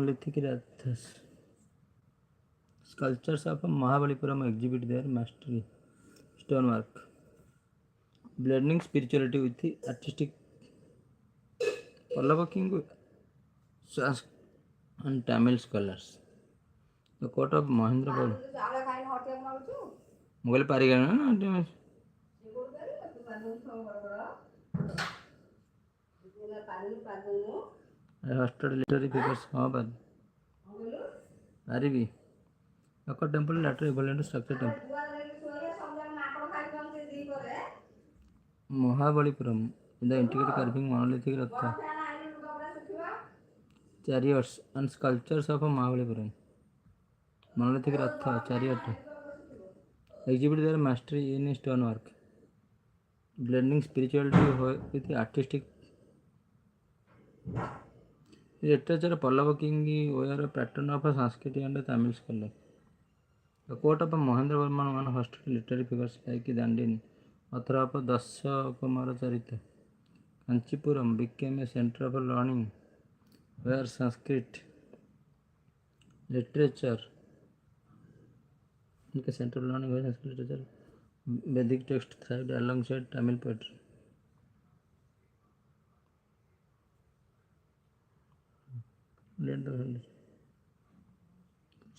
monolithic rathas. Sculptures of Mahabalipuram exhibit their mastery. Stonework. Blending spirituality with the artistic. Pallava king Sanskrit and Tamil scholars. The court of Mahendra Bal. Mughal Parigana. I hosted literary figures. But Parivi. A temple later evolved into structure temple. Mahabalipuram. The intricate carving monolithic ratha. Chariots and sculptures of Mahabalipuram. Monolithic ratha, chariot. Exhibit their mastery in stonework. Blending spirituality with artistic literature. Pallava king were a pattern of a Sanskrit and Tamil scholar. The court of Mahendra Varman one hosted literary figures like Dandin, author of Dasya Kumara Charita. Kanchipuram became a center of learning where Sanskrit literature center of learning where Sanskrit literature Vedic text thrived alongside Tamil poetry.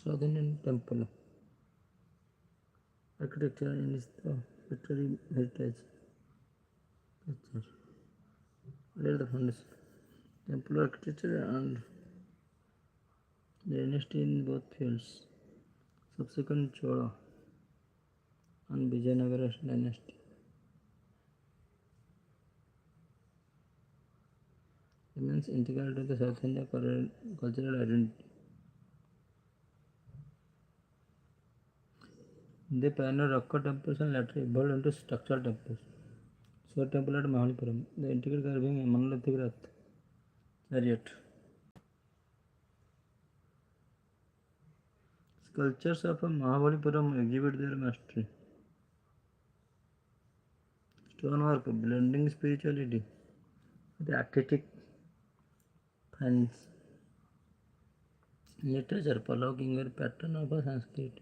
South Indian temple architecture is the literary heritage. Later the foundation. Temple architecture and dynasty in both fields. Subsequent Chola and Vijayanagara dynasty. Remains integral to the South India cultural identity. They pioneered rock temples and later evolved into structural temples. Shore temple at Mahalipuram. The intricate carving a monolithic rath chariot. Sculptures of Mahabalipuram exhibit their mastery. Stonework blending spirituality with artistic finds. Literature following a pattern of a Sanskrit.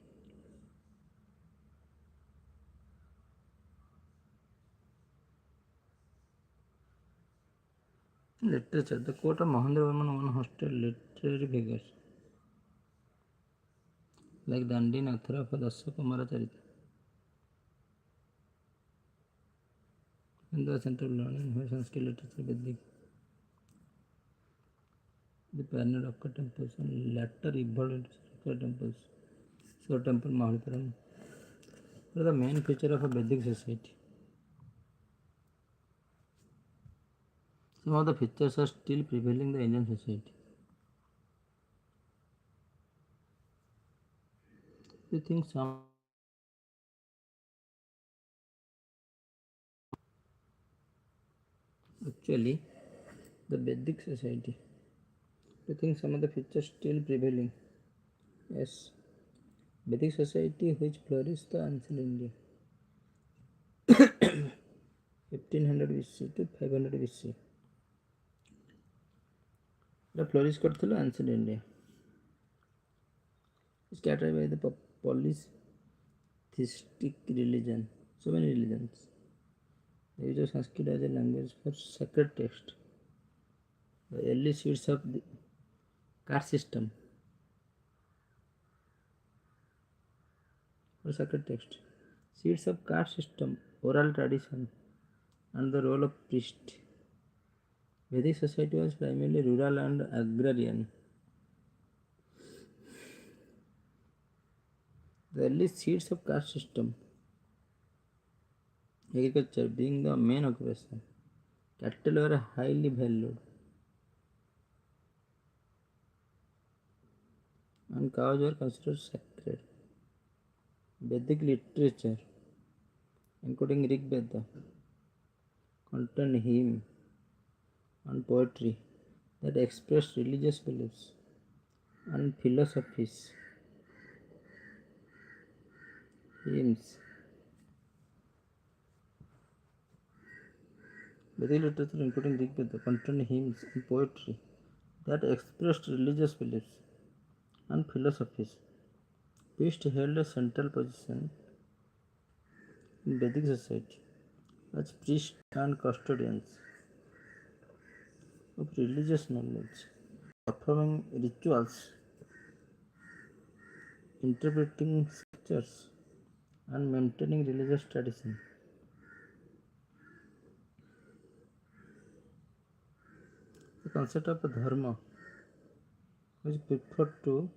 Literature. The court of Mahendra Varman one hosted literary figures like Dandin, author of Dasya Kumara Charita. In the center of learning where Sanskrit literature Vedic. The pioneer of temples and later evolved into structural temples. Shore temple Mahalipuram were the main feature of a Vedic society. Some of the features are still prevailing in the Indian society. You think some actually the Vedic society? You think some of the features still prevailing? Yes. Vedic society which flourished the ancient India 1500 BC to 500 BC. The flourish करथिला ancient India. Scattered by the polytheistic religion. So many religions. The use of Sanskrit as a language for sacred text. The early seeds of the caste system for sacred text. Seeds of caste system, oral tradition, and the role of priest. Vedic society was primarily rural and agrarian. The early seeds of caste system, agriculture being the main occupation, cattle were highly valued, and cows were considered sacred. Vedic literature, including Rig Veda, contained hymn and poetry that expressed religious beliefs and philosophies. Hymns. Vedic literature, including Rig Veda, contained hymns and poetry that expressed religious beliefs and philosophies. Priests held a central position in Vedic society as priests and custodians of religious knowledge, performing rituals, interpreting scriptures, and maintaining religious tradition. The concept of dharma, which referred to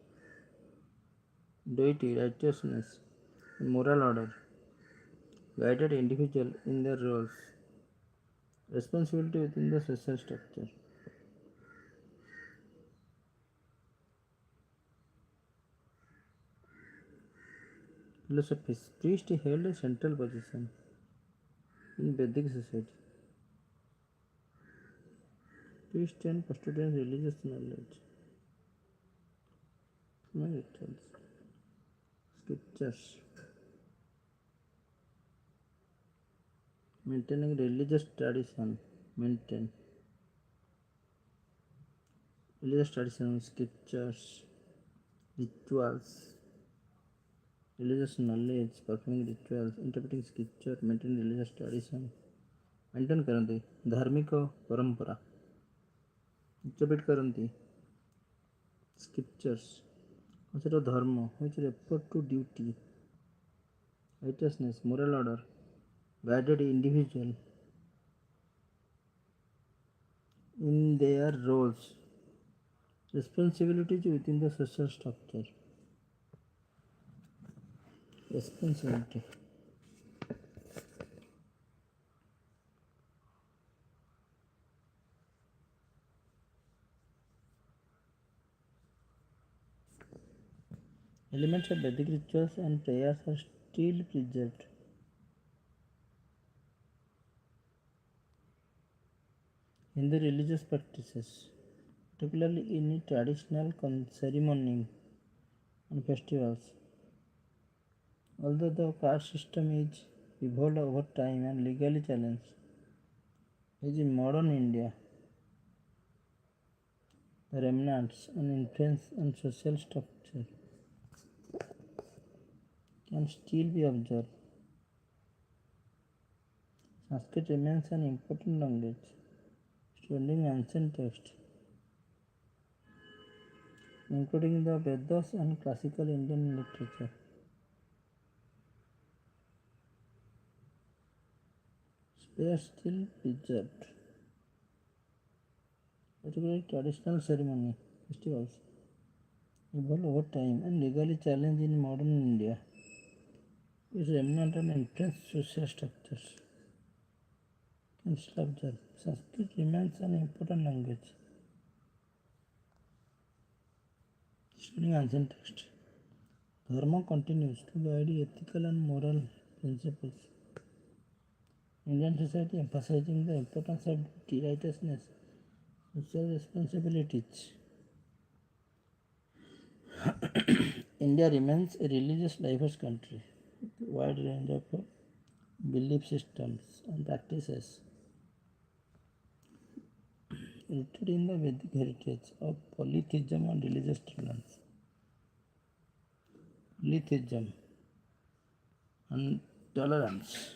deity, righteousness, and moral order, guided individuals in their roles, responsibility within the social structure. Philosophies. Priests held a central position in Vedic society. Priests and custodians religious knowledge, rituals, scriptures, maintaining religious tradition, maintain religious tradition, scriptures, rituals, religious knowledge, performing rituals, interpreting scripture, maintaining religious tradition, maintain करन्ति धार्मिक परंपरा, interpret करन्ति scriptures, concept of dharma, which refer to duty, righteousness, moral order, guided individual in their roles, responsibilities within the social structure. Responsibility. Elements of Vedic rituals and prayers are still preserved. In the religious practices, particularly in traditional ceremonies and festivals. Although the caste system is evolved over time and legally challenged, as in modern India, the remnants and influence on social structure can still be observed. Sanskrit remains an important language, studying ancient texts, including the Vedas and classical Indian literature. They are still preserved, particularly traditional ceremony festivals evolve over time and legally challenged in modern India. Its remnant and influence social structures can still observe. Sanskrit remains an important language, studying ancient texts. Dharma continues to guide ethical and moral principles. Indian society emphasizing the importance of duty, righteousness, social responsibilities. India remains a religious diverse country with a wide range of belief systems and practices rooted in the Vedic heritage of polytheism and religious tolerance. Polytheism and tolerance.